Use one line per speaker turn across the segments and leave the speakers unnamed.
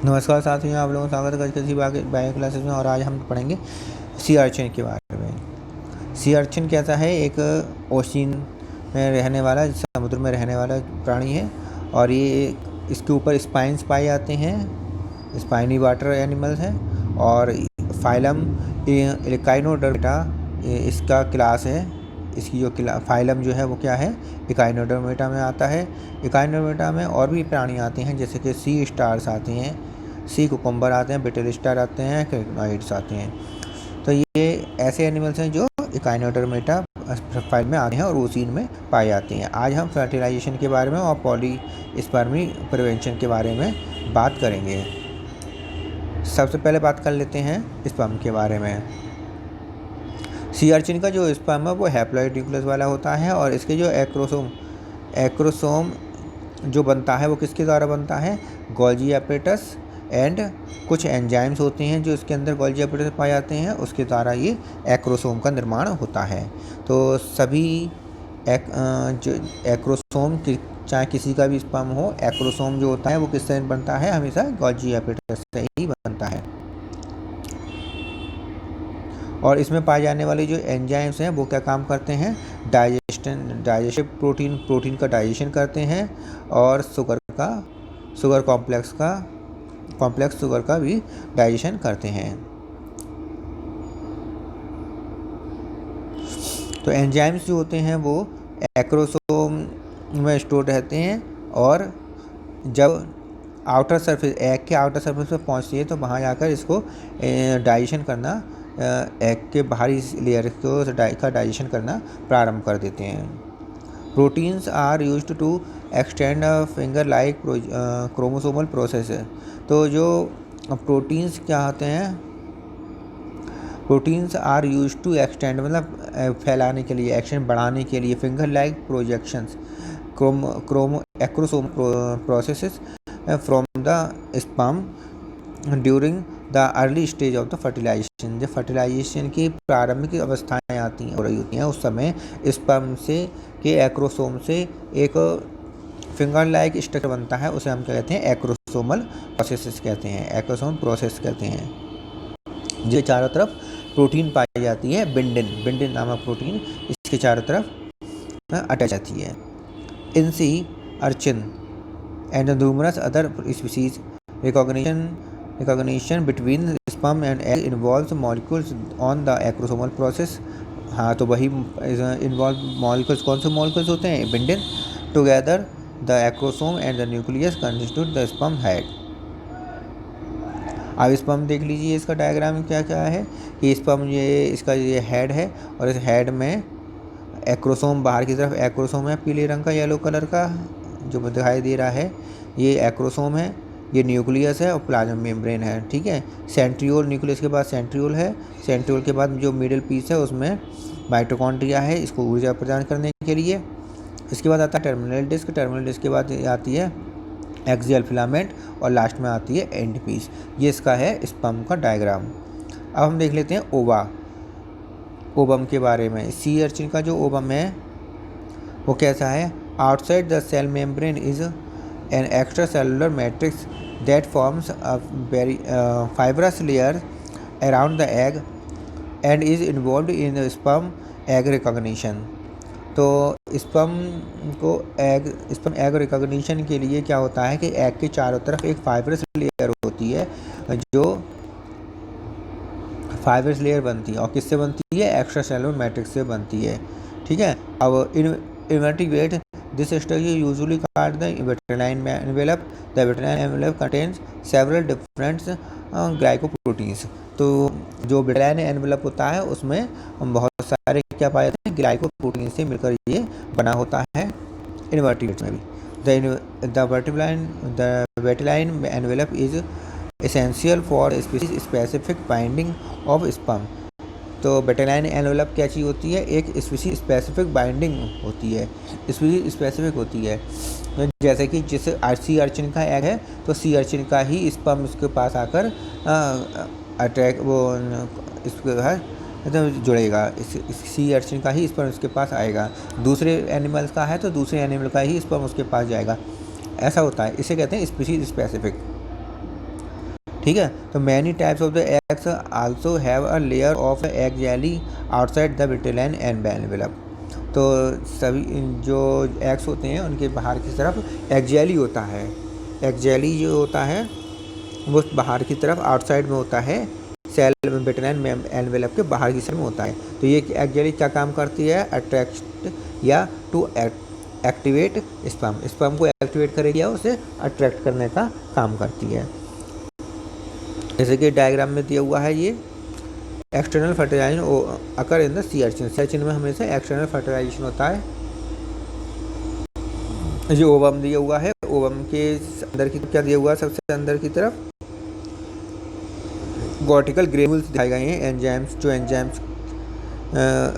नमस्कार साथियों, आप लोगों का स्वागत है किसी बायो क्लासेस में। और आज हम पढ़ेंगे सी अर्चिन के बारे में। सी अर्चिन कैसा है? एक ओशियन में रहने वाला, समुद्र में रहने वाला प्राणी है। और ये इसके ऊपर स्पाइन्स पाए जाते हैं, स्पाइनी वाटर एनिमल्स हैं। और फाइलम इकाइनोडर्मेटा इसका क्लास है। इसकी जो फाइलम जो है वो क्या है? इकाइनोडर्मेटा में आता है। इकाइनोडर्मेटा में और भी प्राणी आते हैं, जैसे कि सी स्टार्स आते हैं, सी कुकुम्बर आते हैं, बेटल स्टार आते हैं, क्रिकनाइड्स आते हैं। तो ये ऐसे एनिमल्स हैं जो इकाइनोडर्मेटा फाइल में आते हैं और ओशियन में पाए जाते हैं। आज हम फर्टिलाइजेशन के बारे में और पॉलीस्पर्मी प्रिवेंशन के बारे में बात करेंगे। सबसे पहले बात कर लेते हैं स्पर्म के बारे में। सी अर्चिन का जो स्पर्म है वो हैप्लॉइड न्यूक्लियस वाला होता है। और इसके जो एक्रोसोम जो बनता है वो किसके द्वारा बनता है? गोल्जी एपरेटस एंड कुछ एंजाइम्स होते हैं जो इसके अंदर गोल्जी एपरेटस पाए जाते हैं, उसके द्वारा ये एक्रोसोम का निर्माण होता है। तो सभी जो एक्रोसोम चाहे किसी का भी स्पर्म हो, एक्रोसोम जो होता है वो किससे बनता है? हमेशा गोल्जी एपरेटस से ही बनता है। और इसमें पाए जाने वाले जो एंजाइम्स हैं वो क्या काम करते हैं? डाइजेस्टिव प्रोटीन का डाइजेशन करते हैं। और शुगर कॉम्प्लेक्स शुगर का भी डाइजेशन करते हैं। तो एंजाइम्स जो होते हैं वो एक्रोसोम में स्टोर रहते हैं। और जब आउटर सरफेस, एग के आउटर सरफेस पर पहुंचती है तो वहाँ जाकर इसको डाइजेशन करना, एग के बाहरी लेयर को का डाइजेशन करना प्रारंभ कर देते हैं। Proteins are used to extend finger like chromosomal process. तो जो प्रोटीन्स क्या होते हैं? Proteins are use to extend मतलब फैलाने के लिए, एक्सटेंड बढ़ाने के लिए, finger like projections acrosome processes from the sperm during the early stage of the fertilisation. जब फर्टिलाइजेशन की प्रारंभिक अवस्थाएं हो रही होती हैं उस समय स्पर्म से के एक्रोसोम से एक फिंगर लाइक स्ट्रक्चर बनता है, उसे हम क्या कहते हैं? एक्रोसोमल प्रोसेसेस कहते हैं, एक्रोसोम प्रोसेस कहते हैं। जो चारों तरफ प्रोटीन पाई जाती है, बिंडिन नामक प्रोटीन इसके चारों तरफ अटैच आती है। In sea urchin and numerous other species recognition between sperm and egg involves molecules on the acrosomal process. हाँ, तो वही इन्वॉल्व मॉलिक्यूल्स, कौन से मॉलिक्यूल्स होते हैं? Bindin. Together the acrosome and the nucleus constitute the sperm head. अब sperm देख लीजिए, इसका डायग्राम क्या क्या है कि स्पर्म इसका ये हेड है और इस हेड में एक्रोसोम, बाहर की तरफ एक्रोसोम है पीले रंग का, येलो कलर का जो दिखाई दे रहा है, ये एक्रोसोम है। ये न्यूक्लियस है और प्लाज्मा मेम्ब्रेन है, ठीक है। सेंट्रियोल, न्यूक्लियस के बाद सेंट्रियोल है। सेंट्रियोल के बाद जो मिडिल पीस है उसमें माइटोकॉन्ड्रिया है, इसको ऊर्जा प्रदान करने के लिए। इसके बाद आता है टर्मिनल डिस्क। टर्मिनल डिस्क के बाद आती है एक्सियल फिलामेंट और लास्ट में आती है एंड पीस। ये इसका है स्पर्म का डायग्राम। अब हम देख लेते हैं ओवम के बारे में। सी अर्चिन का जो ओवम है वो कैसा है? Outside the cell membrane is an extra cellular matrix that forms a very fibrous layer around the egg and is involve in sperm egg recognition. तो स्पर्म एग रिकॉग्निशन के लिए क्या होता है कि एग के चारों तरफ एक फाइब्रस लेयर होती है, जो फाइब्रस लेयर बनती है। और किससे बनती है? एक्स्ट्रा सेलुलर मैट्रिक्स से बनती है, ठीक है। अब invertebrate this structure usually called the vitelline envelope. The vitelline envelope contains several different glycoproteins. तो जो विट्रिनाइन एनवेलप होता है उसमें बहुत सारे क्या पाए जाते हैं? ग्लाइकोप्रोटीन से मिलकर ये बना होता है। इनवर्टिब्रेट्स में भी the vitelline envelope is essential for specific binding of sperm. तो विट्रिनाइन एनवेलप क्या चीज़ होती है? एक स्पीशीज स्पेसिफिक बाइंडिंग होती है, स्पीशीज स्पेसिफिक होती है। तो जैसे कि जिस सी अर्चिन का एग है तो सी अर्चिन का ही स्पर्म इसके पास आकर अटैक वो इसके है तो जुड़ेगा, सी अर्चिन का ही स्पर्म उसके पास आएगा। दूसरे एनिमल्स का है तो दूसरे एनिमल का ही स्पर्म उसके पास जाएगा, ऐसा होता है। इसे कहते हैं स्पीशीज स्पेसिफिक। ठीक है। तो many types of the eggs also have a layer of egg jelly outside the vitelline envelope. तो सभी जो एग्स होते हैं उनके बाहर की तरफ एग जेली होता है। एग जेली जो होता है वो बाहर की तरफ आउटसाइड में होता है, सेल विटेलाइन एनवेलप के बाहर की साइड में होता है। तो ये एग जेली क्या काम करती है, अट्रैक्ट या टू एक्टिवेट स्पर्म को एक्टिवेट करेगी या उसे अट्रैक्ट करने का काम करती है। जैसे कि डायग्राम में दिया हुआ है, ये external fertilisation occur in the sea urchin. Sea urchin में हमेशा एक्सटर्नल फर्टिलाइजेशन होता है। जो ओवम दिया हुआ है, ओवम के अंदर की क्या दिया हुआ है, सबसे अंदर की तरफ कॉर्टिकल ग्रेन्यूल्स दिखाए गए हैं, एंजाइम्स जो एंजाइम्स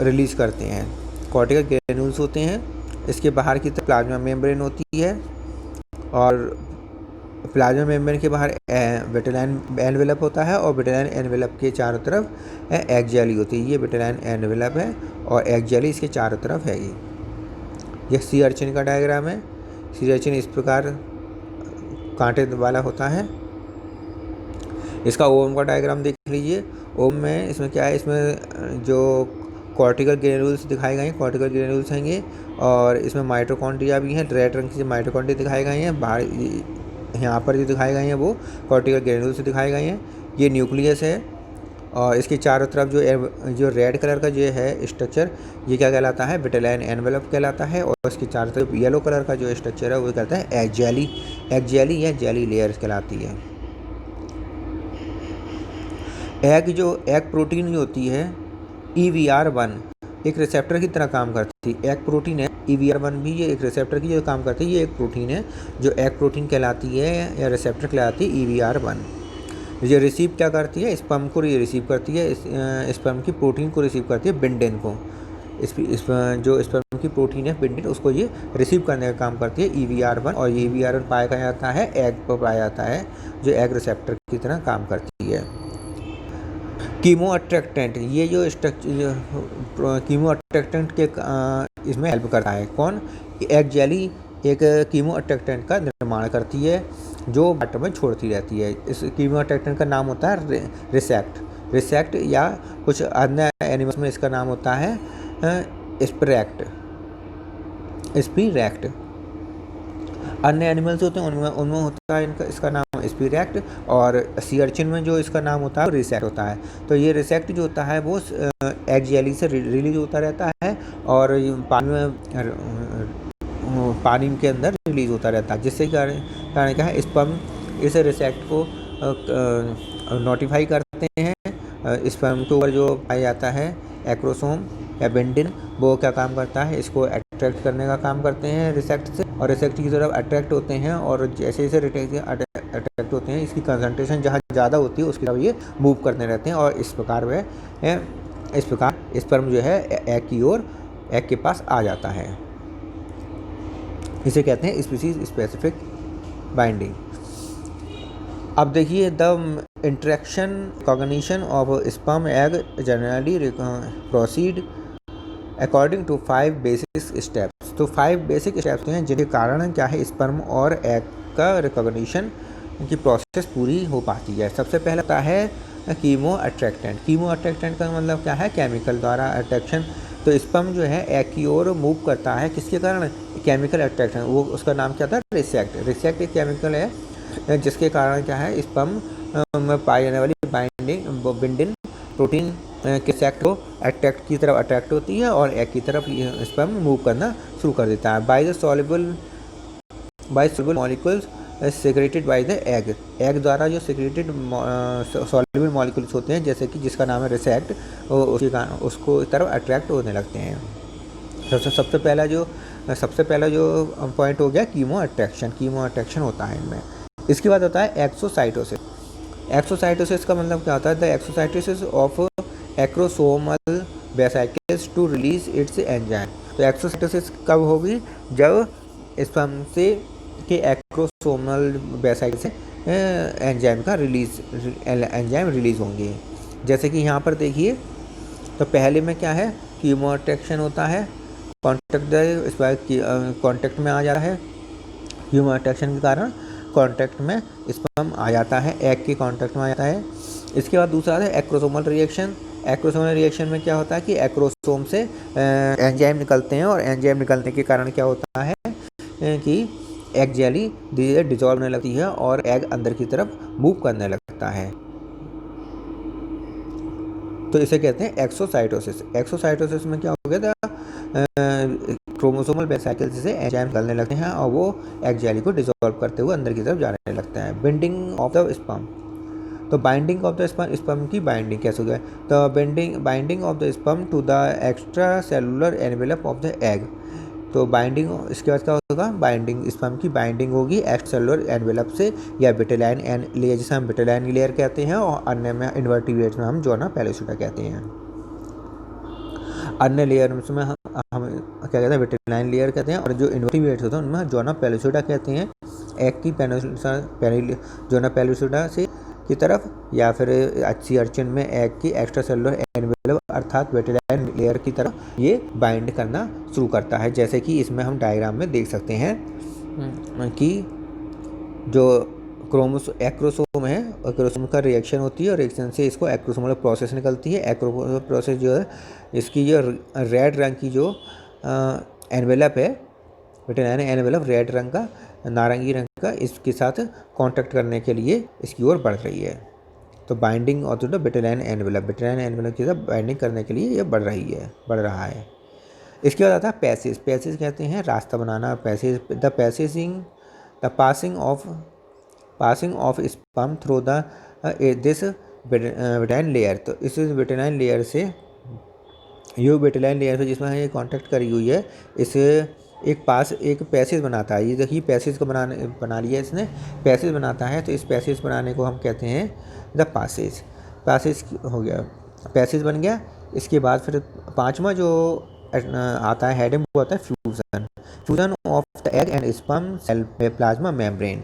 रिलीज करते हैं, कॉर्टिकल ग्रेन्यूल्स होते हैं। इसके बाहर की तरफ प्लाज्मा मेम्ब्रेन होती है और प्लाज्मा मेम्ब्रेन के बाहर विटेलाइन एनवेलप होता है और विटेलाइन एनवेलप के चारों तरफ एग जेली होती है। ये विटेलाइन एनवेलप है और एग जेली इसके चारों तरफ है। ये सी अर्चिन का डायग्राम है। सी अर्चिन इस प्रकार कांटे वाला होता है। इसका ओवम का डायग्राम देख लीजिए। ओवम में इसमें क्या है, इसमें जो कॉर्टिकल ग्रेन्यूल्स दिखाए गए हैं, कॉर्टिकल ग्रेन्यूल्स हैं ये, और इसमें माइटोकॉन्ड्रिया भी हैं, रेड रंग के माइटोकॉन्ड्रिया दिखाए गए हैं। बाहर यहाँ पर जो दिखाए गए हैं वो कॉर्टिकल ग्रेन्यूल्स दिखाए गए हैं। ये न्यूक्लियस है और इसके चारों तरफ जो रेड कलर का जो है स्ट्रक्चर, ये क्या कहलाता है, विटेलाइन एनवेलप कहलाता है। और इसके चारों तरफ येलो कलर का जो स्ट्रक्चर है वो कहता है एग जेली। एग जेली या जेली लेयर कहलाती है। एग प्रोटीन जो होती है EVR1 एक रिसेप्टर की तरह काम करती है। एग प्रोटीन है, EVR1 भी ये एक रिसेप्टर की जो काम करती है। ये एक प्रोटीन है जो एग प्रोटीन कहलाती है या रिसेप्टर कहलाती है EVR1। ये रिसीव क्या करती है, स्पर्म को ये रिसीव करती है, स्पर्म की प्रोटीन को रिसीव करती है, बिंडिन को। जो स्पर्म की प्रोटीन है बिंडिन, उसको ये रिसीव करने का काम करती है EVR1। और ये EVR1 पाया जाता है एग पर पाया जाता है, जो एग रिसेप्टर की तरह काम करती है। कीमो अट्रैक्टेंट, ये जो स्ट्रक्चर कीमो अट्रैक्टेंट के इसमें हेल्प करता है। कौन, एग जेली एक कीमो अट्रैक्टेंट का निर्माण करती है जो वाटर में छोड़ती रहती है। इस कीमो अट्रैक्टेंट का नाम होता है रिसेक्ट या कुछ अन्य एनिमल्स में इसका नाम होता है स्पिरेक्ट। अन्य एनिमल्स होते हैं उनमें होता है इसका नाम स्पिरेक्ट, और सी अर्चिन में जो इसका नाम होता है रिसेक्ट होता है। तो ये रिसेक्ट जो होता है वो एग जेली से रिलीज होता रहता है और पानी के अंदर रिलीज होता रहता है, जिससे कारण क्या है, स्पर्म इस रिसेक्ट को नोटिफाई करते हैं। स्पर्म के ऊपर जो पाया जाता है एक्रोसोम या बिंडिन, वो क्या काम करता है, इसको अट्रैक्ट करने का काम करते हैं रिसेक्ट से, और रिसेक्ट की तरफ अट्रैक्ट होते हैं। और जैसे जैसे अट्रैक्ट होते हैं, इसकी कंसंट्रेशन जहाँ ज़्यादा होती है उसकी तरफ ये मूव करते रहते हैं और इस प्रकार स्पर्म जो है एग की ओर, एग के पास आ जाता है। इसे कहते हैं स्पीसीज स्पेसिफिक बाइंडिंग। अब देखिए, the interaction cognition of sperm egg generally proceed according to 5 basic steps. तो 5 बेसिक स्टेप्स हैं जिनके कारण क्या है, स्पर्म और एग का रिकॉग्निशन की प्रोसेस पूरी हो पाती है। सबसे पहला होता है कीमो अट्रैक्टेंट। कीमो अट्रैक्टेंट का मतलब क्या है, केमिकल द्वारा अट्रैक्शन। तो स्पर्म जो है एग की ओर मूव करता है, किसके कारण, केमिकल अट्रैक्शन। वो उसका नाम क्या था, रिसेक्ट एक केमिकल है जिसके कारण क्या है, स्पर्म में पाई जाने वाली बिंडिन प्रोटीन के सेक्ट को की तरफ अट्रैक्ट होती है और एग की तरफ स्पर्म मूव करना शुरू कर देता है। By soluble molecules secreted by the egg द्वारा जो सेक्रेटेड सॉल्युबल मॉलिक्यूल्स होते हैं, जैसे कि जिसका नाम है रिसेक्ट, उसको तरफ अट्रैक्ट होने लगते हैं। सबसे पहला जो पॉइंट हो गया कीमो अट्रैक्शन होता है इनमें। इसके बाद होता है एक्सोसाइटोसिस का मतलब क्या होता है, the exocytosis of acrosomal vesicles to release its enzyme. तो एक्सोसाइटोसिस कब होगी, जब स्पर्म से के एक्रोसोमल वेसिकल से एंजाइम रिलीज होंगे। जैसे कि यहाँ पर देखिए, तो पहले में क्या है, कीमो अट्रैक्शन होता है, कॉन्टैक्ट में आ जा रहा है। कीमो अट्रैक्शन के कारण कांटेक्ट में स्पर्म आ जाता है, एग के कांटेक्ट में आ जाता है। इसके बाद दूसरा है एक्रोसोमल रिएक्शन। एक्रोसोमल रिएक्शन में क्या होता है कि एक्रोसोम से एंजाइम निकलते हैं, और एंजाइम निकलने के कारण क्या होता है कि एग जेली धीरे धीरे डिजॉल्व होने लगती है और एग अंदर की तरफ मूव करने लगता है। तो इसे कहते हैं एक्सोसाइटोसिस। एक्सोसाइटोसिस में क्या हो गया था, क्रोमोसोमल वेसिकल से एंजाइम निकलने लगते हैं और वो एग जेली को डिसॉल्व करते हुए अंदर की तरफ जाने लगता है। Binding of the sperm. तो बाइंडिंग ऑफ द स्पर्म की बाइंडिंग कैसे हो गया, तो binding of the sperm to the extra cellular envelope of the egg. तो बाइंडिंग, इसके बाद क्या होगा, बाइंडिंग स्पर्म की बाइंडिंग होगी एक्स्ट्रा सेलुलर एनवेलप से या विटेलाइन लेयर, जिसे हम विटेलाइन लेयर कहते हैं, और अन्य में इन्वर्टिब्रेट्स में हम जोना पेलोसिटा कहते हैं। अन्य लेयर में हम क्या कहते हैं, विटेलाइन लेयर कहते हैं, और जो इन्वर्टिब्रेट्स होते हैं उनमें जोना पेलोसिटा कहते हैं। एग की जोना पेलोसिटा से की तरफ, या फिर सी अर्चिन में एग की एक्स्ट्रा सेलुलर एनवेलप अर्थात विटेलाइन लेयर की तरफ ये बाइंड करना शुरू करता है। जैसे कि इसमें हम डायग्राम में देख सकते हैं कि जो एक्रोसोम है, एक्रोसोम का रिएक्शन होती है और रिएक्शन से इसको एक्रोसोमल प्रोसेस निकलती है। एक्रोसोमल प्रोसेस जो है, इसकी जो रेड रंग की जो एनवेलप है, विटेलाइन एनवेलप रेड रंग का, नारंगी रंग का, इसके साथ कांटेक्ट करने के लिए इसकी ओर बढ़ रही है। तो binding of the vitelline envelope के साथ बाइंडिंग करने के लिए ये बढ़ रहा है। इसके बाद आता है पैसेज। पैसेज कहते हैं रास्ता बनाना। Passage, the passing of sperm through this vitelline layer. तो इस विटेलाइन लेयर से, ये विटेलाइन लेयर से जिसमें ये कांटेक्ट करी हुई है, इसे एक पैसेज बनाता है। ये देखिए पैसेज को बना लिया इसने, पैसेज बनाता है। तो इस पैसेज बनाने को हम कहते हैं द पासेज। पैसेज हो गया, पैसेज बन गया। इसके बाद फिर पांचवा जो आता है हेडिंग, वो आता है fusion of the egg and sperm cell plasma membrane.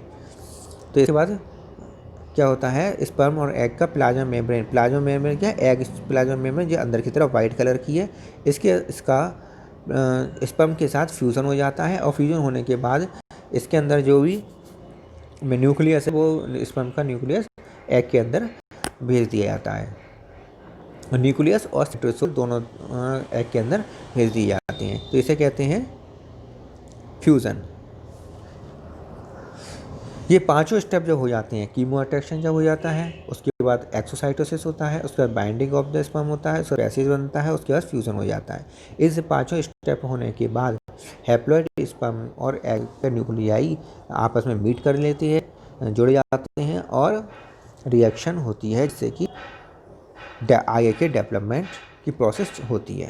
तो इसके बाद क्या होता है, स्पर्म और एग का प्लाज्मा मेम्ब्रेन क्या है, एग प्लाज्मा मेम्ब्रेन जो अंदर की तरफ वाइट कलर की है, इसका स्पर्म के साथ फ्यूज़न हो जाता है, और फ्यूज़न होने के बाद इसके अंदर जो भी न्यूक्लियस है, वो स्पर्म का न्यूक्लियस एग के अंदर भेज दिया जाता है। न्यूक्लियस और साइटोसोल दोनों एग के अंदर भेज दिए जाते हैं। तो इसे कहते हैं फ्यूज़न। ये पांचों स्टेप जब हो जाते हैं, कीमो अट्रैक्शन जब हो जाता है, उसके बाद एक्सोसाइटोसिस होता है, उसके बाद बाइंडिंग ऑफ द स्पर्म होता है, उसके बाद पैसेज बनता है, उसके बाद फ्यूजन हो जाता है। इस पांचों स्टेप होने के बाद हैप्लॉइड स्पर्म और एग के न्यूक्लियाई आपस में मीट कर लेते हैं, जुड़ जाते हैं, और रिएक्शन होती है, जिससे कि आगे के डेवलपमेंट की प्रोसेस होती है।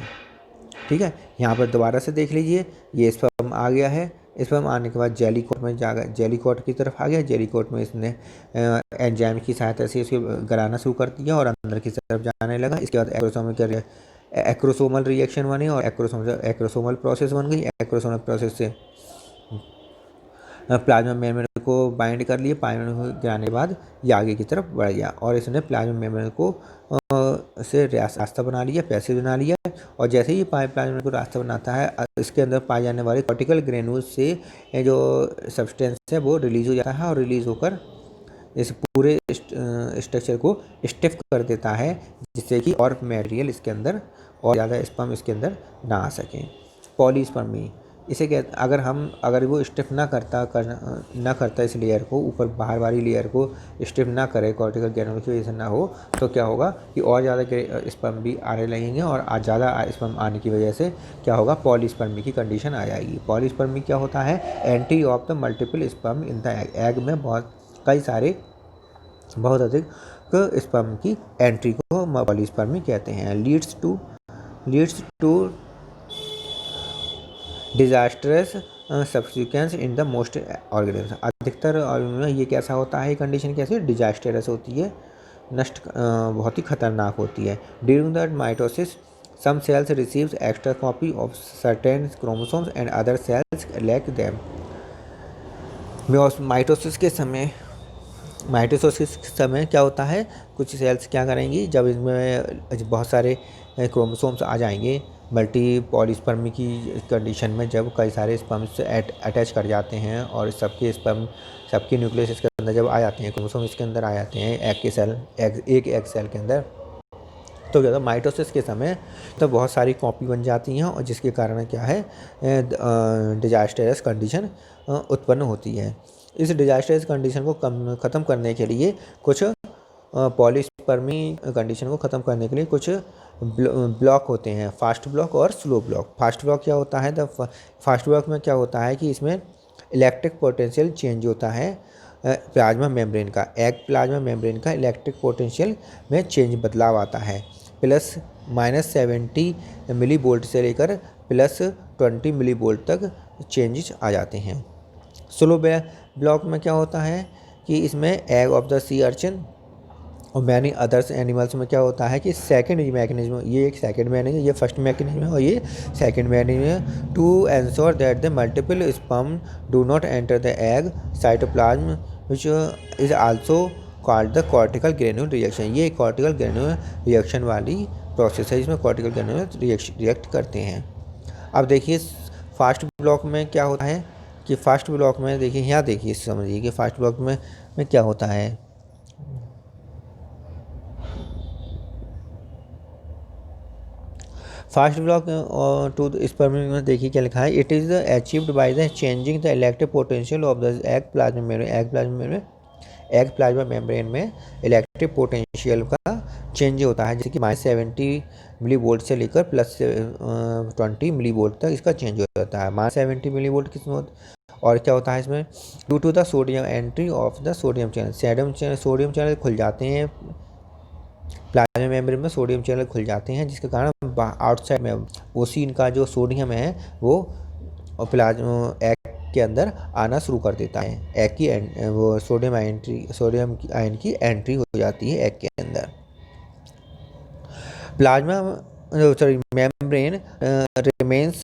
ठीक है, यहाँ पर दोबारा से देख लीजिए, ये स्पर्म आ गया है। स्पर्म आने के बाद जेलीकोट में जेलीकोट की तरफ आ गया। जेलीकोट में इसने एंजाइम की सहायता से इसको गलाना शुरू कर दिया और अंदर की तरफ जाने लगा। इसके बाद एक्रोसोमल रिएक्शन बने और एक्रोसोमल प्रोसेस बन गई। एक्रोसोमल प्रोसेस से प्लाज्मा मेम्ब्रेन को बाइंड कर लिए। बाइंड को गिराने के बाद ये आगे की तरफ बढ़ गया और इसने प्लाज्मा मेम्ब्रेन को से रास्ता बना लिया, पैसेज बना लिया। और जैसे ही प्लाज्मा को रास्ता बनाता है, इसके अंदर पाए जाने वाले कॉर्टिकल ग्रेन्यूल से जो सब्सटेंस है वो रिलीज हो जाता है, और रिलीज होकर इस पूरे स्ट्रक्चर को स्टिफ कर देता है, जिससे कि और मटेरियल इसके अंदर और ज़्यादा स्पर्म इसके अंदर ना आ सकें। पॉलीस्पर्मी इसे अगर वो स्टिफ ना करता इस लेयर को, ऊपर बाहर वाली लेयर को स्टिफ ना करे, कॉर्टिकल ग्रेन्यूल की वजह से ना हो, तो क्या होगा कि और ज़्यादा स्पर्म भी आने लगेंगे, और ज़्यादा स्पर्म आने की वजह से क्या होगा, पॉलीस्पर्मी की कंडीशन आ जाएगी। पॉलीस्पर्मी क्या होता है, entry of the multiple sperm in the egg. Egg में बहुत अधिक स्पर्म की एंट्री को पॉलीस्पर्मी कहते हैं। Leads to disastrous subsequence in the most organism. अधिकतर ऑर्गेनिज्म में ये कैसा होता है, कंडीशन कैसे डिजास्टरस होती है, बहुत ही खतरनाक होती है। During the mitosis some cells receives extra copy of certain chromosomes and other cells lack them. Mitosis के समय क्या होता है, कुछ सेल्स क्या करेंगी, जब इसमें बहुत सारे क्रोमोसोम्स आ जाएंगे मल्टी पॉलीस्पर्मी की कंडीशन में जब कई सारे स्पर्म्स अटैच कर जाते हैं और सबके न्यूक्लियस इसके अंदर जब आ जाते हैं, क्रोमोसोम इसके अंदर आ जाते हैं एक एग सेल के अंदर, तो ज़्यादा माइटोसिस के समय तो बहुत सारी कॉपी बन जाती हैं और जिसके कारण क्या है डिजास्टरस कंडीशन उत्पन्न होती है। इस डिजास्टरस कंडीशन को ख़त्म करने के लिए कुछ पॉलीस्पर्मी कंडीशन को ख़त्म करने के लिए कुछ ब्लॉक होते हैं, फास्ट ब्लॉक और स्लो ब्लॉक। फास्ट ब्लॉक क्या होता है? फास्ट ब्लॉक में क्या होता है कि इसमें इलेक्ट्रिक पोटेंशियल चेंज होता है प्लाज्मा मेम्ब्रेन का, एग प्लाज्मा मेम्ब्रेन का इलेक्ट्रिक पोटेंशियल में चेंज बदलाव आता है, प्लस -70 मिली वोल्ट से लेकर प्लस 20 मिली वोल्ट तक चेंजेस आ जाते हैं। स्लो ब्लॉक में क्या होता है कि इसमें egg of the sea urchin और मैनी अदर्स एनिमल्स में क्या होता है कि सेकेंड मैकेनिज्म, ये एक सेकेंड मैकेनिज्म, ये फर्स्ट मैकेनिज्म है और ये सेकेंड मैकेनिज्म है, to ensure that the multiple sperm do not enter the egg cytoplasm which is also called the cortical granule reaction. ये कॉर्टिकल ग्रेन्यूल रिएक्शन वाली process है, इसमें कॉर्टिकल ग्रेन्यूल रिएक्ट करते हैं। अब देखिए फास्ट ब्लॉक में क्या होता है कि फास्ट ब्लॉक में देखिए, यहाँ देखिए समझिए कि फास्ट ब्लॉक में क्या होता है। फास्ट ब्लॉक टू स्पर्म में देखिए क्या लिखा है, it is achieved by the changing the electric potential of the egg plasma membrane. Egg plasma membrane में इलेक्ट्रिक पोटेंशियल का चेंज होता है, जैसे कि -70 मिली वोल्ट से लेकर प्लस 20 मिली वोल्ट तक इसका चेंज हो जाता है। -70 मिली वोल्ट किसमें और क्या होता है इसमें, due to the sodium entry of the sodium channel, sodium channel खुल जाते हैं प्लाज्मा मेम्ब्रेन में, सोडियम चैनल खुल जाते हैं जिसके कारण आउटसाइड में ओसीन का जो सोडियम है वो प्लाज्मा एग के अंदर आना शुरू कर देता है। एग की वो सोडियम आयन की एंट्री हो जाती है एग के अंदर। Plasma membrane remains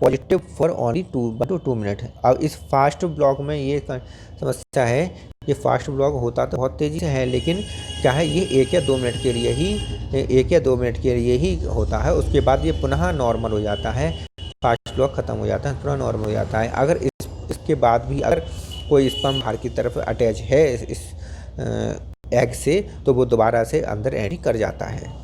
positive for only 2 minute. अब इस फास्ट ब्लॉक में ये समस्या है, ये फास्ट ब्लॉक होता तो बहुत तेज़ी से है, लेकिन क्या है ये 1 या 2 मिनट के लिए ही होता है, उसके बाद ये पुनः नॉर्मल हो जाता है, फास्ट ब्लॉक ख़त्म हो जाता है, पुनः नॉर्मल हो जाता है। अगर इसके बाद भी अगर कोई स्पर्म बाहर की तरफ अटैच है इस एग से, तो वो दोबारा से अंदर एंट्री कर जाता है।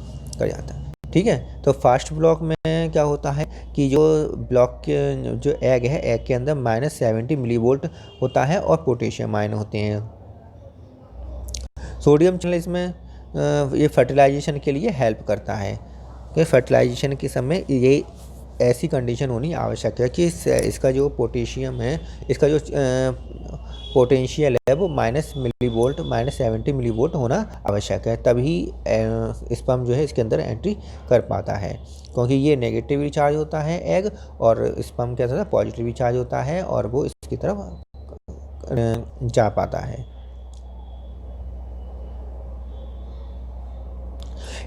ठीक है, तो फास्ट ब्लॉक में क्या होता है कि जो ब्लॉक के जो एग है, एग के अंदर -70 मिली वोल्ट होता है और पोटेशियम आयन होते हैं। सोडियम चैनल इसमें ये फर्टिलाइजेशन के लिए हेल्प करता है कि फर्टिलाइजेशन के समय ये ऐसी कंडीशन होनी आवश्यक है कि इसका जो पोटेशियम है, इसका जो पोटेंशियल है वो -70 मिली वोल्ट होना आवश्यक है, तभी स्पर्म जो है इसके अंदर एंट्री कर पाता है, क्योंकि ये नेगेटिवली चार्ज होता है एग और स्पर्म क्या होता है पॉजिटिवली चार्ज होता है और वो इसकी तरफ जा पाता है।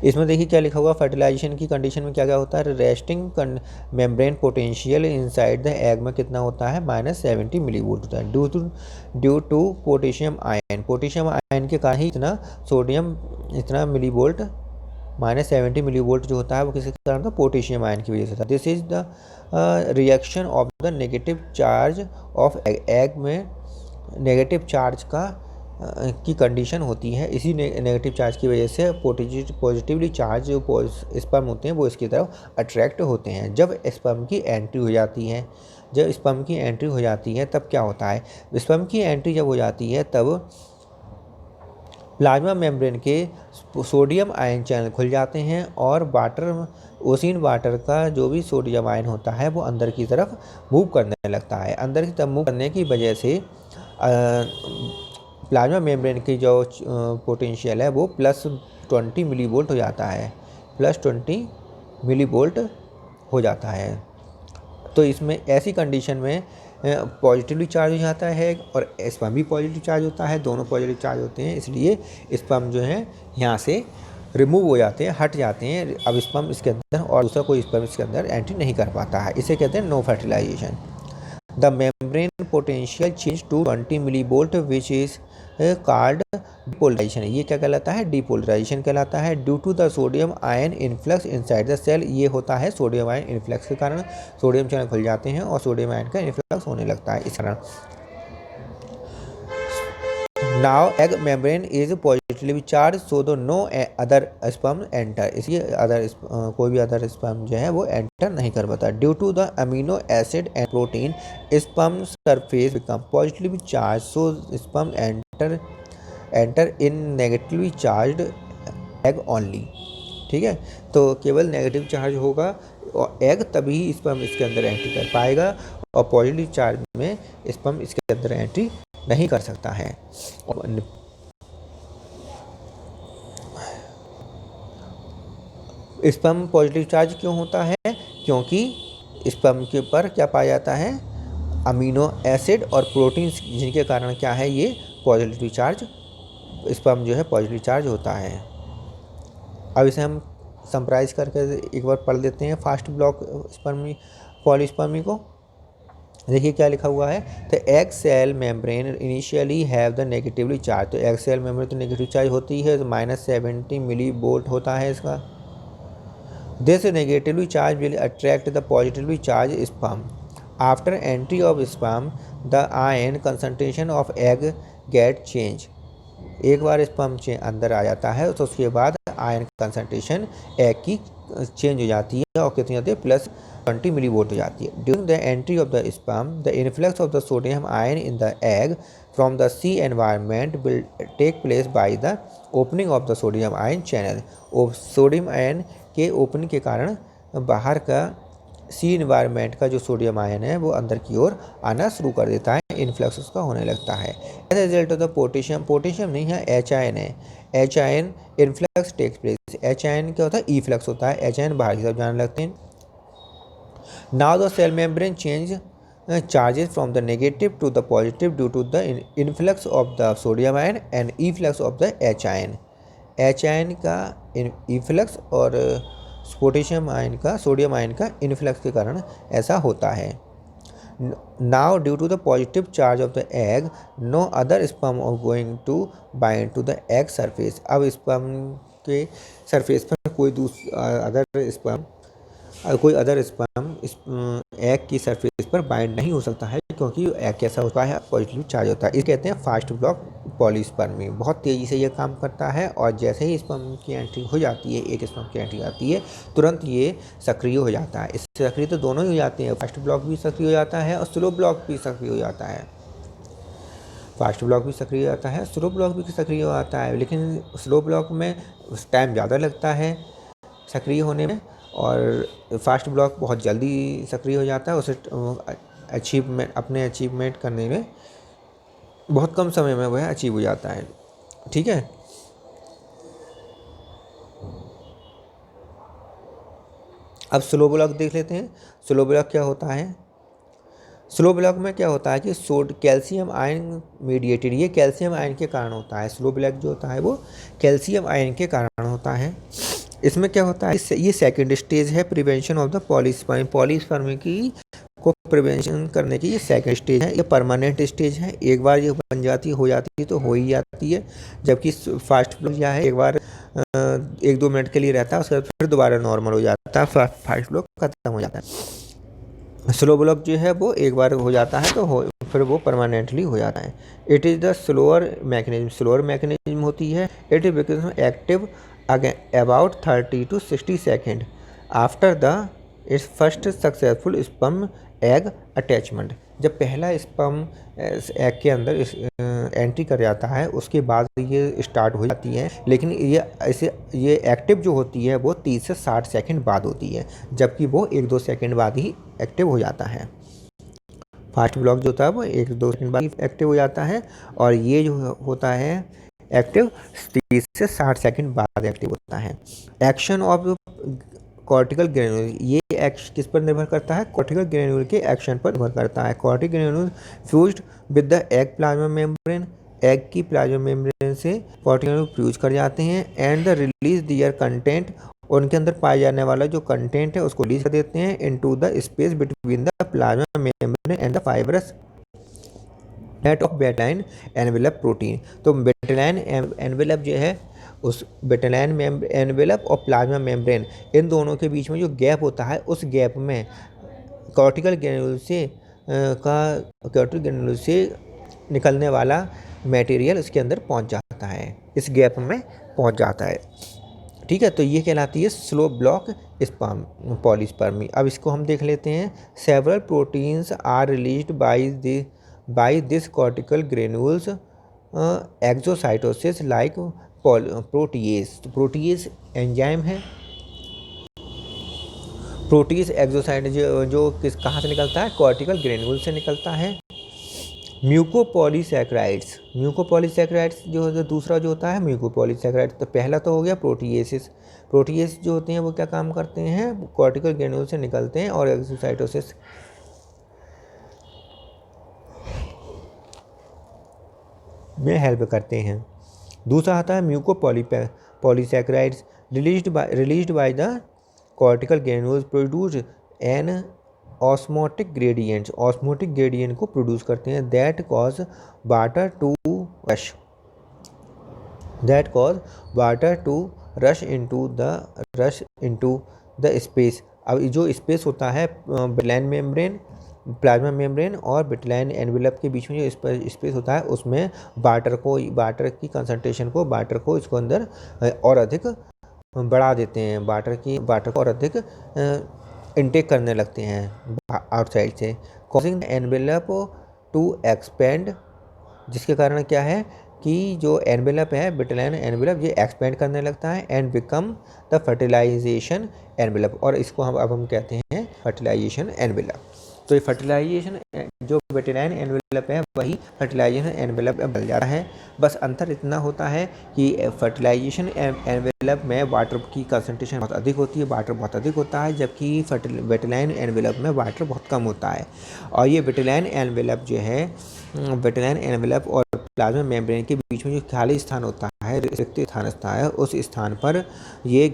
इसमें देखिए क्या लिखा हुआ, फर्टिलाइजेशन की कंडीशन में क्या क्या होता है, resting membrane potential inside the egg में कितना होता है, -70 मिली वोल्ट होता है, ड्यू टू पोटेशियम आयन के कारण ही इतना मिली वोल्ट -70 मिली वोल्ट जो होता है वो किसके कारण था, पोटेशियम आयन की वजह से था। This is the reaction of the negative charge of egg में नेगेटिव चार्ज की कंडीशन होती है, इसी नेगेटिव चार्ज की वजह से पॉजिटिवली चार्ज जो स्पर्म होते हैं वो इसकी तरफ अट्रैक्ट होते हैं। जब स्पर्म की एंट्री हो जाती है तब क्या होता है, स्पर्म की एंट्री जब हो जाती है तब प्लाज्मा मेम्ब्रेन के सोडियम आयन चैनल खुल जाते हैं और ओसीन वाटर का जो भी सोडियम आयन होता है वो अंदर की तरफ मूव करने लगता है। अंदर की तरफ मूव करने की वजह से प्लाज्मा मेम्ब्रेन की जो पोटेंशियल है वो +20 मिली वोल्ट हो जाता है, +20 मिली वोल्ट हो जाता है। तो इसमें ऐसी कंडीशन में पॉजिटिवली चार्ज हो जाता है और स्पर्म भी पॉजिटिव चार्ज होता है, दोनों पॉजिटिव चार्ज होते हैं, इसलिए स्पर्म जो है यहाँ से रिमूव हो जाते हैं, हट जाते हैं। अब स्पर्म इसके अंदर और दूसरा कोई स्पर्म इसके अंदर एंट्री नहीं कर पाता है, इसे कहते हैं no fertilisation. The membrane potential change to 20 milli volt which is called depolarisation. ये क्या कहलाता है? डिपोलराइजेशन कहलाता है। Due to the sodium ion influx inside the cell, ये होता है सोडियम आयन इन्फ्लक्स के कारण सोडियम चैनल खुल जाते हैं और सोडियम आयन का इन्फ्लक्स होने लगता है इस कारण। Now egg membrane is positively charge सो दो नो अदर स्पर्म एंटर, इसलिए कोई भी अदर स्पर्म जो है वो एंटर नहीं कर पाता। Due to the amino acid and protein sperm surface become positively charge so sperm enter in negatively charge egg only. ठीक है, तो केवल नेगेटिव चार्ज होगा और एग तभी स्पर्म इसके अंदर एंट्री कर पाएगा और पॉजिटिव चार्ज में स्पर्म इसके अंदर एंट्री नहीं कर सकता है। स्पर्म पॉजिटिव चार्ज क्यों होता है? क्योंकि स्पर्म के ऊपर क्या पाया जाता है? अमीनो एसिड और प्रोटीन, जिनके कारण क्या है ये पॉजिटिव चार्ज, स्पर्म जो है पॉजिटिव चार्ज होता है। अब इसे हम समराइज करके एक बार पढ़ देते हैं फास्ट ब्लॉक स्पर्मी पॉलीस्पर्मी को। देखिए क्या लिखा हुआ है, तो egg cell membrane initially have the negatively charge, तो एग सेल मेम्ब्रेन तो नेगेटिव चार्ज होती है, तो -70 मिली वोल्ट होता है इसका। This negatively charge will attract the positively charge sperm. After entry of sperm the ion concentration of egg get change. एक बार स्पर्म अंदर आ जाता है तो उसके बाद आयन कंसंट्रेशन एग की चेंज हो जाती है और कितनी होती है? +20 मिली वोल्ट हो जाती है। During the entry of the sperm the influx of the sodium ion in the egg from the sea environment will take place by the opening of the sodium ion channel. Sodium ion के opening के कारण बाहर का सी environment का जो sodium ion है वो अंदर की ओर आना शुरू कर देता है, इन्फ्लक्स उसका होने लगता है। As a result of the potassium नहीं है, एच आयन है, H ion influx takes place. H ion क्या होता है? ई फ्लक्स होता है, एच आयन बाहर की तरफ जाने लगते हैं। Now the cell membrane change charges from the negative to the positive due to the influx of the sodium ion and efflux of the H ion। H ion का efflux और potassium ion का sodium ion का influx के कारण ऐसा होता है। Now due to the positive charge of the egg no other sperm of going to bind to the egg surface. अब स्पर्म के सरफेस पर कोई अदर स्पर्म एग की सरफेस पर बाइंड नहीं हो सकता है, क्योंकि एग कैसा होता है? पॉजिटिव चार्ज होता है। इसे कहते हैं फास्ट ब्लॉक पॉलीस्पर्मी। बहुत तेज़ी से ये काम करता है और जैसे ही स्पर्म की एंट्री हो जाती है, एक स्पर्म की एंट्री आती है, तुरंत ये सक्रिय हो जाता है। इससे सक्रिय तो दोनों ही हो जाते हैं, फास्ट ब्लॉक भी सक्रिय हो जाता है और स्लो ब्लॉक भी सक्रिय हो जाता है। फास्ट ब्लॉक भी सक्रिय हो जाता है, स्लो ब्लॉक भी सक्रिय हो जाता है, लेकिन स्लो ब्लॉक में टाइम ज़्यादा लगता है सक्रिय होने में और फास्ट ब्लॉक बहुत जल्दी सक्रिय हो जाता है। उसे अपने अचीवमेंट करने में बहुत कम समय में वह अचीव हो जाता है। ठीक है, अब स्लो ब्लॉक देख लेते हैं। स्लो ब्लॉक क्या होता है? स्लो ब्लॉक में क्या होता है कि कैल्शियम आयन मीडिएटेड, ये कैल्शियम आयन के कारण होता है। स्लो ब्लॉक जो होता है वो कैल्शियम आयन के कारण होता है। इसमें क्या होता है? ये सेकंड स्टेज है प्रिवेंशन ऑफ द पॉलीस्पर्मी की को प्रिवेंशन करने की ये सेकंड स्टेज है। ये परमानेंट स्टेज है, एक बार ये बन जाती हो जाती है तो हो ही जाती है। जबकि फास्ट ब्लॉक क्या है, एक बार 1-2 मिनट के लिए रहता है, उसके बाद फिर दोबारा नॉर्मल हो जाता है, फास्ट ब्लॉक खत्म हो जाता है। स्लो ब्लॉक जो है वो एक बार हो जाता है तो फिर वो परमानेंटली हो जाता है। It is the slower mechanism होती है। It is become active about 30 to 60 seconds after its first successful sperm egg attachment। जब पहला स्पर्म एग के अंदर एंट्री कर जाता है उसके बाद ये स्टार्ट हो जाती है, लेकिन ये एक्टिव जो होती है वो 30 से 60 सेकंड बाद होती है, जबकि वो 1-2 सेकंड बाद ही एक्टिव हो जाता है। फास्ट ब्लॉक जो होता है वो 1-2 सेकंड बाद एक्टिव हो जाता है और ये जो होता है एक्टिव 30 से 60 सेकंड बाद एक्टिव होता है। एक्शन ऑफ कॉर्टिकल ग्रेन्यूल, ये किस पर निर्भर करता है? कॉर्टिकल ग्रेन्यूल के एक्शन पर निर्भर करता है। Cortical granule fused with the egg plasma membrane, egg की प्लाज्मा मेम्ब्रेन से कॉर्टिकल ग्रेन्यूल फ्यूज कर जाते हैं and the release their content, उनके अंदर पाए जाने वाला जो कंटेंट है उसको रिलीज कर देते हैं into the space between the plasma membrane and the fibrous net of vitelline envelope protein. तो बेटालाइन एनवेलप जो है, उस बेटालाइन एनवेलप और प्लाज्मा मेम्ब्रेन, इन दोनों के बीच में जो गैप होता है, उस गैप में कॉर्टिकल ग्रेन्यूल से निकलने वाला मटेरियल उसके अंदर पहुंच जाता है, इस गैप में पहुंच जाता है। ठीक है, तो ये कहलाती है स्लो ब्लॉक पॉलीस्पर्मी। अब इसको हम देख लेते हैं। Several proteins are released by this cortical granules exocytosis like protease. Protease enzyme है। प्रोटीज एक्सोसाइट जो कहाँ से निकलता है, कॉर्टिकल ग्रेन्यूल से निकलता है। म्यूकोपॉलीसैकेराइड्स जो दूसरा जो होता है म्यूकोपॉलीसैकेराइड्स। तो पहला तो हो गया प्रोटीएसिस। प्रोटीएस जो होते हैं वो क्या काम करते हैं, कॉर्टिकल ग्रेन्यूल से निकलते हैं और एक्सोसाइटोसिस में हेल्प करते हैं। दूसरा आता है mucopolysaccharides released by the cortical granules produce an osmotic gradient को प्रोड्यूस करते हैं that cause water to rush into the space. अब जो स्पेस होता है बेटालाइन मेम्ब्रेन, प्लाज्मा मेम्ब्रेन और बेटालाइन एनवेलप के बीच में जो स्पेस होता है, उसमें वाटर की कंसंट्रेशन को, वाटर को इसको अंदर और अधिक बढ़ा देते हैं, वाटर को और अधिक इनटेक करने लगते हैं आउटसाइड से, causing the envelope to expand. जिसके कारण क्या है कि जो एनवेलप है, बेटालाइन एनवेलप, ये एक्सपेंड करने लगता है and become the fertilization envelope. और इसको हम कहते हैं फर्टिलाइजेशन एनवेलप। तो ये फर्टिलाइजेशन जो बेटालाइन एनवेलप है वही फर्टिलाइजेशन एनवेलप बन जाता है। बस अंतर इतना होता है कि फर्टिलाइजेशन एनवेलप में वाटर की कंसंट्रेशन बहुत अधिक होती है, वाटर बहुत अधिक होता है, जबकि बेटालाइन एनवेलप में वाटर बहुत कम होता है। और ये बेटालाइन एनवेलप जो है, बेटालाइन एनवेलप और प्लाज्मा मेम्ब्रेन के बीच में जो खाली स्थान होता है, रिक्त स्थान होता है, उस स्थान पर ये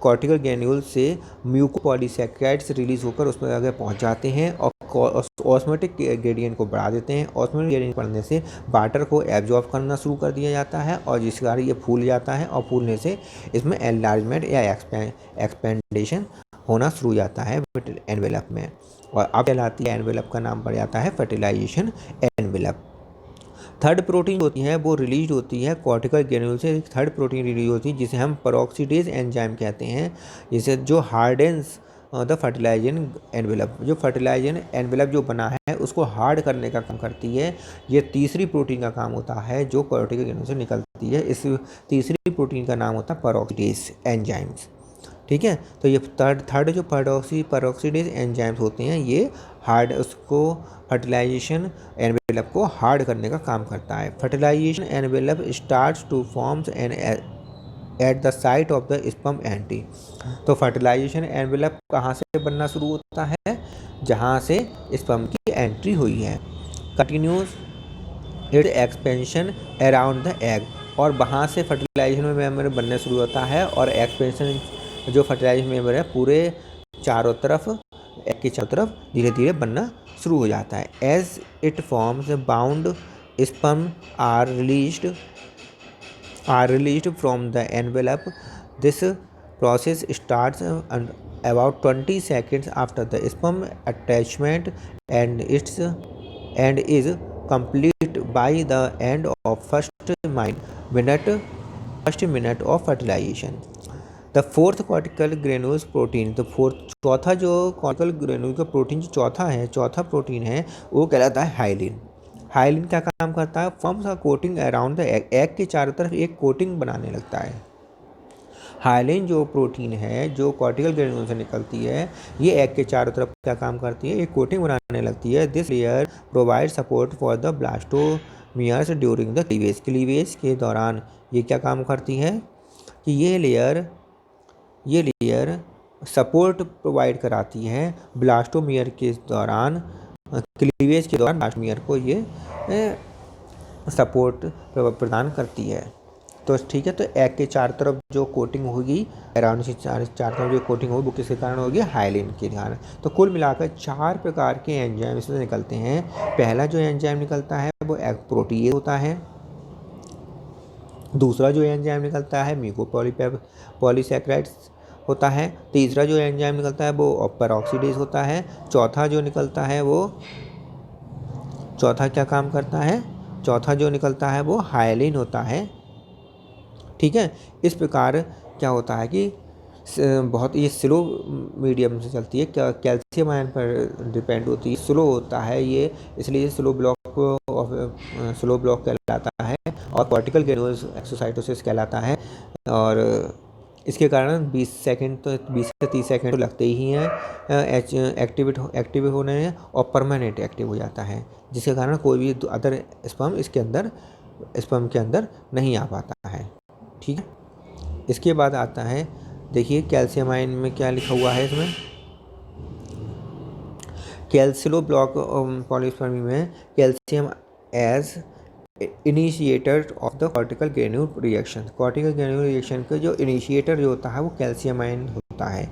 कॉर्टिकल ग्रेन्यूल से म्यूकोपॉलीसैकेराइड्स रिलीज होकर उसमें आगे पहुंच जाते हैं और ऑस्मोटिक ग्रेडियंट को बढ़ा देते हैं। ऑस्मोटिक ग्रेडियंट बढ़ने से वाटर को एब्जॉर्ब करना शुरू कर दिया जाता है और जिस कारण ये फूल जाता है और फूलने से इसमें एनलार्जमेंट या एक्सपेंडेशन होना शुरू हो जाता है एनवेलप में। और अब कहलाती है एनवेलप का नाम पड़ जाता है फर्टिलाइजेशन एनवेलप। थर्ड प्रोटीन होती है वो रिलीज होती है कॉर्टिकल ग्रेन्यूल से। थर्ड प्रोटीन रिलीज होती है जिसे हम पेरोक्सीडेज एंजाइम कहते हैं, जिसे जो हार्डेंस द फर्टिलाइजन एनवेलप। जो फर्टिलाइजन एनवेलप जो बना है उसको हार्ड करने का काम करती है। ये तीसरी प्रोटीन का काम होता है जो कॉर्टिकल ग्रेन्यूल से निकलती है। इस तीसरी प्रोटीन का नाम होता है पेरोक्सीडेज एंजाइम्स। ठीक है, तो ये थर्ड जो पेरोक्सीडेज एंजाइम्स होते हैं ये उसको फर्टिलाइजेशन एनवेलप को हार्ड करने का काम करता है। Fertilization envelope starts to forms at the site of the sperm entry. तो फर्टिलाइजेशन एनवेलप कहाँ से बनना शुरू होता है, जहाँ से स्पर्म की एंट्री हुई है। Continuous it's expansion around the egg, और वहाँ से फर्टिलाइजेशन मेम्ब्रेन बनना शुरू होता है और एक्सपेंशन जो फर्टिलाइजेशन मेम्ब्रेन है पूरे चारों तरफ, एग के चारों तरफ धीरे धीरे बनना शुरू हो जाता है। As it forms bound sperm are released from the envelope. This process starts about 20 seconds after the sperm attachment and is complete by the end of first minute of fertilization. The fourth cortical granules protein, तो चौथा जो cortical granule का protein जो चौथा protein है वो कहलाता है हाइलिन। हाइलिन क्या काम करता है, forms a coating around the egg, egg के चारों तरफ एक कोटिंग बनाने लगता है। हाइलिन जो प्रोटीन है जो कॉर्टिकल ग्रेन्यूल से निकलती है, ये एग के चारों तरफ क्या काम करती है, एक कोटिंग बनाने लगती है। This layer provide support for the blastomeres during the cleavage के दौरान ये क्या काम करती है कि ये लेयर सपोर्ट प्रोवाइड कराती है ब्लास्टोमियर के दौरान, क्लीवेज के दौरान ब्लास्टोमियर को ये सपोर्ट प्रदान करती है। तो ठीक है, तो एग के चारों तरफ जो कोटिंग होगी, अराउंड से चार तरफ जो कोटिंग होगी वो किसके कारण होगी, हाइलिन के कारण। तो कुल मिलाकर 4 प्रकार के एंजाइम इसमें निकलते हैं। पहला जो एंजाइम निकलता है वो एग प्रोटीएज होता है। दूसरा जो एंजाइम निकलता है म्यूकोपॉलीसैकेराइड्स होता है। तीसरा जो एंजाइम निकलता है वो पेरोक्सीडेज होता है। चौथा जो निकलता है वो क्या काम करता है, चौथा जो निकलता है वो हाइलिन होता है। ठीक है, इस प्रकार क्या होता है कि बहुत ये स्लो मीडियम से चलती है, कैल्शियम आयन पर डिपेंड होती है, स्लो होता है ये, इसलिए स्लो ब्लॉक कहलाता है और कॉर्टिकल ग्रेन्यूल्स एक्सोसाइटोसिस कहलाता है। और इसके कारण 20 से 30 सेकंड तो लगते ही हैं एक्टिव होने में, और परमानेंट एक्टिव हो जाता है, जिसके कारण कोई भी अदर स्पर्म के अंदर नहीं आ पाता है। ठीक है, इसके बाद आता है, देखिए कैल्शियम आयन में क्या लिखा हुआ है, इसमें कैल्सिलो ब्लॉक पॉलीस्पर्मी में calcium as initiator of the cortical granule reaction. Cortical granule reaction का जो इनिशिएटर जो होता है वो कैल्शियम आयन होता है।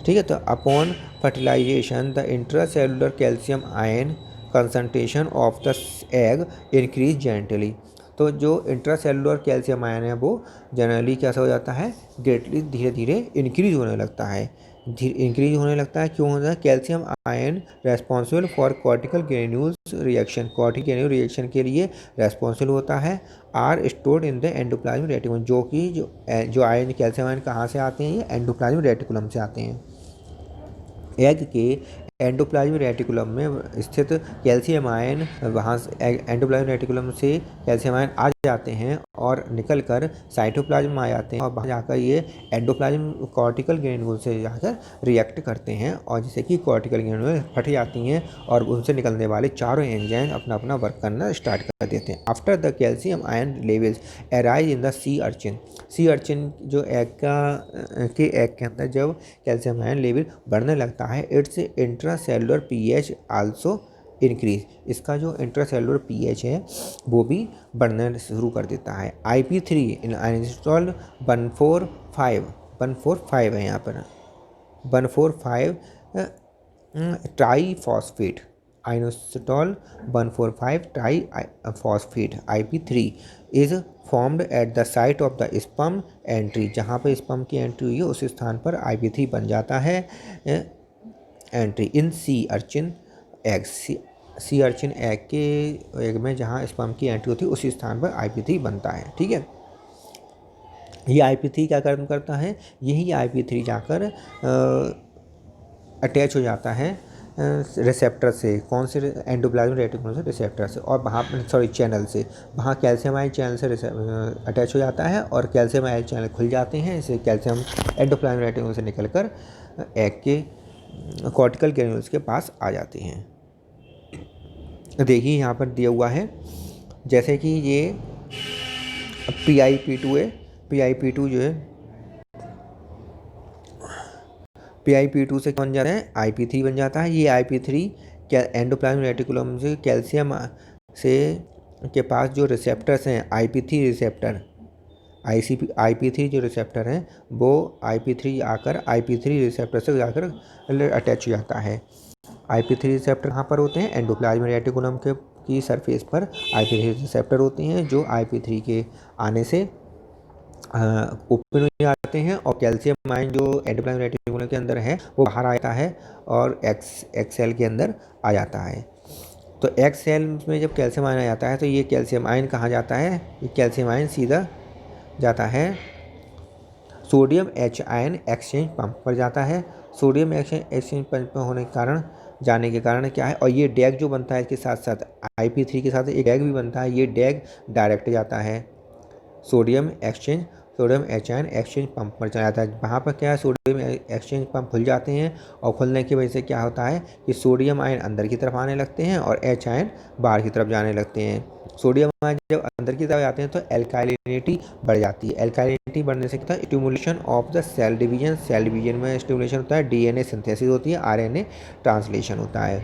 ठीक है, तो upon fertilization the intracellular calcium ion concentration of the egg increase gently. तो जो इंट्रासेलुलर कैल्शियम आयन है वो जनरली कैसा हो जाता है, ग्रेटली धीरे धीरे इंक्रीज होने लगता है। क्यों होता है, calcium ion responsible for cortical granules reaction, cortical granule reaction के लिए रेस्पॉन्सिबल होता है। Are stored in the endoplasmic reticulum, जो कि जो आयन कैल्शियम आयन कहाँ से आते हैं, ये एंडोप्लाज्मिक रेटिकुलम से आते हैं। एग के एंडोप्लाज्मिक रेटिकुलम में स्थित कैल्शियम आयन वहाँ से एंडोप्लाज्मिक रेटिकुलम से कैल्शियम आयन आ जाते हैं और निकलकर साइटोप्लाज्म में आ जाते हैं, और वहाँ जाकर ये एंडोप्लाज्म कॉर्टिकल ग्रेन्यूल से जाकर रिएक्ट करते हैं, और जिससे कि कॉर्टिकल ग्रेन्यूल फट जाती हैं और उनसे निकलने वाले चारों एंजाइम अपना अपना वर्क करना स्टार्ट कर देते हैं। After the calcium ion levels arise in the sea urchin. Sea urchin जो एग के अंदर जब कैल्शियम आयन लेवल बढ़ने लगता है, it's intracellular pH also increase. इसका जो इंट्रासेलुलर पीएच है वो भी बढ़ना शुरू कर देता है। IP3 इनस्टॉल 145 है यहाँ पर 145 triphosphate, inositol 145 triphosphate IP3 is formed at the site of the sperm entry. जहाँ पर स्पर्म की एंट्री हुई है उस स्थान पर IP3 बन जाता है entry in sea urchin egg. Sea urchin egg के एग में जहाँ स्पर्म की एंट्री होती है उसी स्थान पर IP3 बनता है। ठीक है, ये IP3 क्या काम करता है, यही IP3 जाकर अटैच हो जाता है रिसेप्टर से, कौन से, एंडोप्लाज्मिक रेटिकुलम से रिसेप्टर से, और वहाँ चैनल से, वहाँ कैल्शियम आयन चैनल से अटैच हो जाता है और कैल्शियम आयन चैनल खुल जाते हैं, इससे कैल्शियम एंडोप्लाज्मिक रेटिकुलम से निकलकर एग के कॉर्टिकल ग्रेन्यूल्स के पास आ जाते हैं। देखिए यहाँ पर दिया हुआ है, जैसे कि ये PIP2 है, PIP2 जो है PIP2 से बन जाता है IP3 बन जाता है। ये IP3 एंडोप्लाज्मिक रेटिकुलम से कैल्शियम से के पास जो रिसेप्टर्स हैं, IP3 रिसेप्टर, IP3 जो रिसेप्टर हैं वो IP3 आकर IP3 रिसेप्टर से जाकर अटैच हो जाता है। IP3 रिसेप्टर कहाँ पर होते हैं, एंडोप्लाज्मिक रेटिकुलम की सरफेस पर IP3 रिसेप्टर होते हैं, जो IP3 के आने से ओपन हो जाते हैं और कैल्शियम आयन जो एंडोप्लाज्मिक रेटिकुलम के अंदर है वो बाहर आता है और एक्स सेल के अंदर आ जाता है। तो एक्स सेल में जब कैल्शियम आयन आ जाता है तो ये कैल्शियम आयन कहाँ जाता है, ये कैल्शियम आयन सीधा जाता है sodium H ion exchange pump पर जाता है। सोडियम एक्सचेंज पंप पर होने के जाने के कारण क्या है, और ये डैग जो बनता है इसके साथ साथ IP3 के साथ एक डैग भी बनता है, ये डैग डायरेक्ट जाता है sodium H ion exchange pump पर चला जाता है। वहाँ पर क्या है, सोडियम एक्सचेंज पंप खुल जाते हैं और खुलने की वजह से क्या होता है कि सोडियम आयन अंदर की तरफ आने लगते हैं और H आयन बाहर की तरफ जाने लगते हैं। सोडियम आयन जब अंदर की तरफ जाते हैं तो एल्काइलिनिटी बढ़ जाती है। एल्काइलिनिटी बढ़ने से क्या होता है, stimulation of the cell division, cell division में स्टिमुलेशन होता है, DNA सिंथेसिस होती है, RNA ट्रांसलेशन होता है,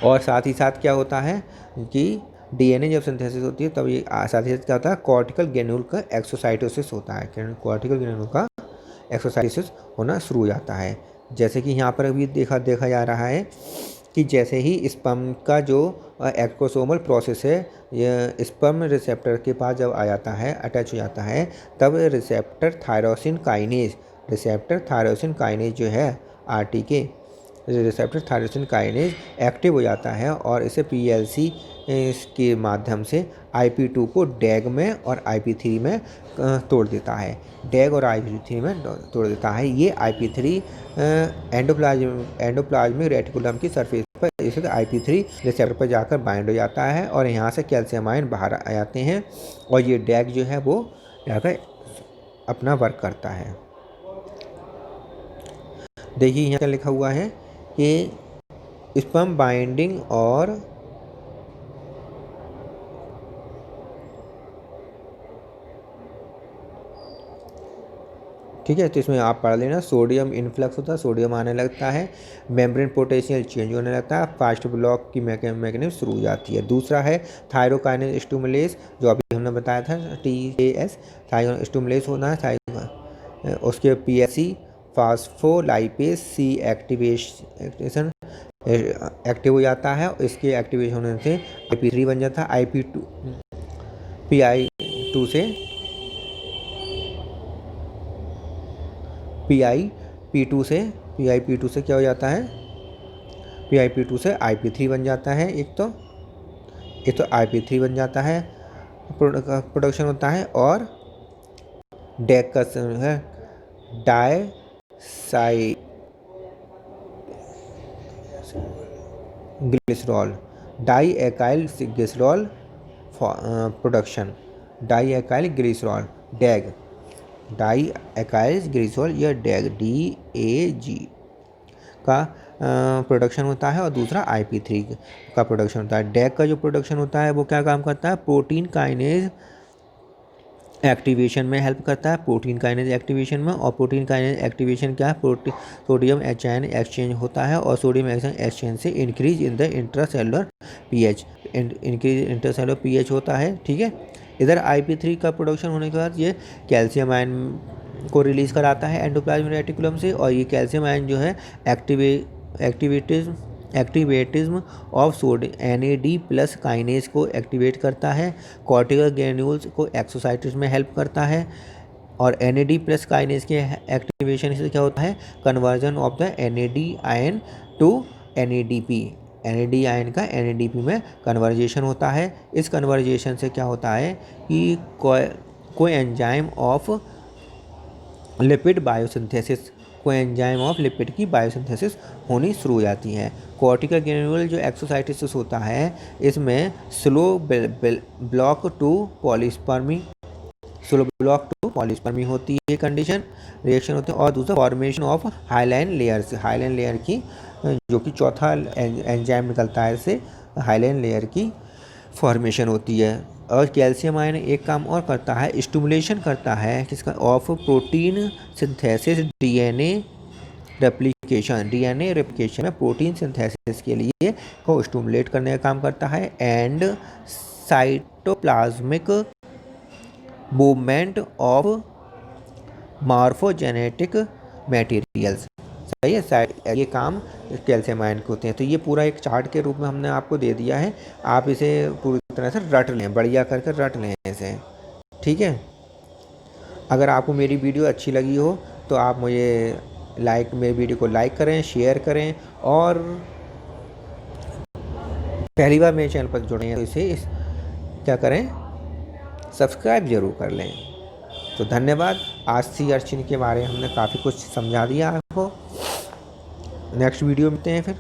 और साथ ही साथ क्या होता है कि डीएनए जब सिंथेसिस होती है तब ये साथ ही साथ क्या होता है, कॉर्टिकल ग्रेन्यूल का एक्सोसाइटोसिस होता है। कॉर्टिकल ग्रेन्यूल का एक्सोसाइटोसिस होना शुरू हो जाता है। जैसे कि यहाँ पर अभी देखा जा रहा है कि जैसे ही स्पर्म का जो एक्सोसोमल प्रोसेस है, ये स्पर्म रिसेप्टर के पास जब आ जाता है, अटैच हो जाता है, तब रिसेप्टर थायरोसिन काइनेज जो है RTK receptor thyroxine kinase active हो जाता है और इसे पीएलसी के माध्यम से IP2 को डैग में और IP3 में तोड़ देता है। डैग और IP3 में तोड़ देता है। ये IP3 एंडोप्लाज्मिक रेटिकुलम की सरफेस पर इसे IP3 रिसेप्टर पर जाकर बाइंड हो जाता है और यहाँ से कैल्शियम आयन बाहर आ जाते हैं और ये डैग जो है वो जाकर अपना वर्क करता है। देखिए यहाँ क्या लिखा हुआ है कि स्पर्म बाइंडिंग और ठीक है, तो इसमें आप पढ़ लेना। सोडियम इन्फ्लक्स होता है, सोडियम आने लगता है, मेम्ब्रेन पोटेंशियल चेंज होने लगता है, फास्ट ब्लॉक की मैकेनिज्म शुरू हो जाती है। दूसरा है थायरोकाइनेज स्टिमुलेस, जो अभी हमने बताया था TAS, थायरो स्टिमुलेस होना है। उसके PSC फास्फोलाइपेज C एक्टिवेशन एक्टिव हो जाता है। इसके एक्टिवेशन होने से IP3 बन जाता है। PI2 से PIP2 से क्या हो जाता है, PIP2 से IP3 बन जाता है। एक तो IP3 बन जाता है, प्रोडक्शन होता है। और डैग का है डाईएकाइल ग्लिसरॉल प्रोडक्शन, डाईएकाइल ग्लिसरॉल डैग, डाईएकाइल ग्लिसरॉल या डैग DAG का प्रोडक्शन होता है और दूसरा IP3 का प्रोडक्शन होता है। डैग का जो प्रोडक्शन होता है वो क्या काम करता है, प्रोटीन काइनेज एक्टिवेशन में हेल्प करता है, प्रोटीन काइनेज एक्टिवेशन में। और प्रोटीन काइनेज एक्टिवेशन क्या है, सोडियम आयन एक्सचेंज होता है और सोडियम आयन एक्सचेंज से increase in the intracellular pH होता है। ठीक है, इधर IP3 का प्रोडक्शन होने के बाद ये कैल्शियम आयन को रिलीज़ कराता है एंडोप्लाज्मिक रेटिकुलम से और ये कैल्शियम आयन जो है एक्टिवेटिज्म ऑफ NAD+ काइनेज को एक्टिवेट करता है, कॉर्टिकल ग्रेन्यूल्स को एक्सोसाइटिस में हेल्प करता है। और NAD+ काइनेज के एक्टिवेशन से क्या होता है, conversion of the NAD ion to NADP, NAD ion का NADP में कन्वर्जेशन होता है। इस कन्वर्जेशन से क्या होता है कि coenzyme of lipid biosynthesis, coenzyme of lipid की बायोसिंथेसिस होनी शुरू हो जाती है। कॉर्टिकल ग्रेन्यूल जो एक्सोसाइटिस होता है, इसमें स्लो ब्लॉक टू पॉलीस्पर्मी होती है, कंडीशन रिएक्शन होते हैं। और दूसरा फॉर्मेशन ऑफ हाइलाइन लेयर की, जो कि चौथा एंजाइम निकलता है, इससे हाइलाइन लेयर की फॉर्मेशन होती है। और कैल्शियम आयन एक काम और करता है, स्टिमुलेशन करता है किसका, of protein synthesis, DNA replication में प्रोटीन सिंथेसिस के लिए को स्टिमुलेट करने का काम करता है। And cytoplasmic movement of morphogenetic materials, सही है, ये काम कैल्शियम आयन के होते हैं। तो ये पूरा एक चार्ट के रूप में हमने आपको दे दिया है, आप इसे पूरी तरह से रट लें, बढ़िया करके रट लें इसे। ठीक है, अगर आपको मेरी वीडियो अच्छी लगी हो तो आप मुझे मेरी वीडियो को लाइक करें, शेयर करें और पहली बार मेरे चैनल पर जुड़े हैं तो इसे क्या करें, सब्सक्राइब जरूर कर लें। तो धन्यवाद। आज सी अर्चिन के बारे में हमने काफ़ी कुछ समझा दिया आपको। नेक्स्ट वीडियो मिलते हैं फिर।